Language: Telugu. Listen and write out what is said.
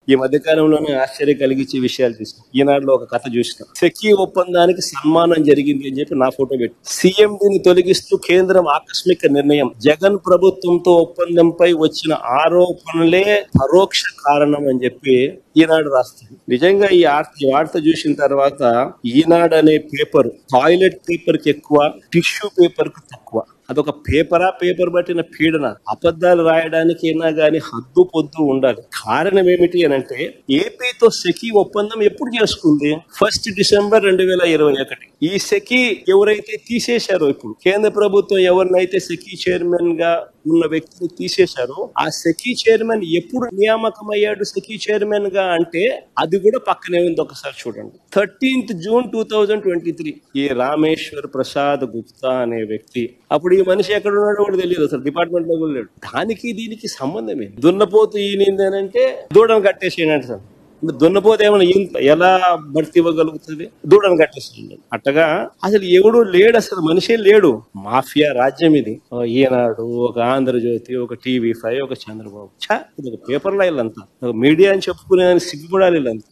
ఈ మధ్య కాలంలోనే ఆశ్చర్యం కలిగించే విషయాలు చూసిన. ఈనాడులో ఒక కథ చూసిన. సెకీ ఒప్పందానికి సన్మానం జరిగింది అని చెప్పి నా ఫోటో పెట్టి, సీఎండీని తొలగిస్తూ కేంద్రం ఆకస్మిక నిర్ణయం, జగన్ ప్రభుత్వంతో ఒప్పందంపై వచ్చిన ఆరోపణలే పరోక్ష కారణం అని చెప్పి ఈనాడు రాస్తుంది. నిజంగా ఈ వార్త చూసిన తర్వాత ఈనాడు అనే పేపర్ టాయిలెట్ పేపర్ కి ఎక్కువ, టిష్యూ పేపర్ కు తక్కువ. అదొక పేపర్ పట్టిన పీడన. అబద్ధాలు రాయడానికైనా గానీ హద్దు పొద్దు ఉండాలి. కారణం ఏమిటి అని అంటే, ఏపీతో సెకీ ఒప్పందం ఎప్పుడు చేసుకుంది? 1 డిసెంబర్ 2021. ఈ సెకీ ఎవరైతే తీసేశారో, ఇప్పుడు కేంద్ర ప్రభుత్వం ఎవరినైతే సెకీ చైర్మన్ గా ఉన్న వ్యక్తిని తీసేశారో, ఆ సెకీ చైర్మన్ ఎప్పుడు నియామకం అయ్యాడు సెకీ చైర్మన్ గా అంటే, అది కూడా పక్కనే ఉంది. ఒకసారి చూడండి. 13th June 2023. ఈ రామేశ్వర్ ప్రసాద్ గుప్తా అనే వ్యక్తి, అప్పుడు ఈ మనిషి ఎక్కడ ఉన్నాడో కూడా తెలియదు, అసలు డిపార్ట్మెంట్ లో కూడా లేడు. దానికి దీనికి సంబంధమే. దున్నపోతు ఈయనంటే దూడను కట్టేసేయండి సార్. దున్నపోతే ఏమైనా ఎలా భర్తీ ఇవ్వగలుగుతుంది? దూడను కట్టేసేయండి. అట్టగా అసలు ఎవడు లేడు, అసలు మనిషే లేడు. మాఫియా రాజ్యం ఇది. ఈనాడు, ఒక ఆంధ్రజ్యోతి, ఒక TV5, ఒక చంద్రబాబు. ఇది ఒక పేపర్లో వీళ్ళంతా, ఒక మీడియా అని చెప్పుకునే సిగ్గుపడాలి వీళ్ళంతా.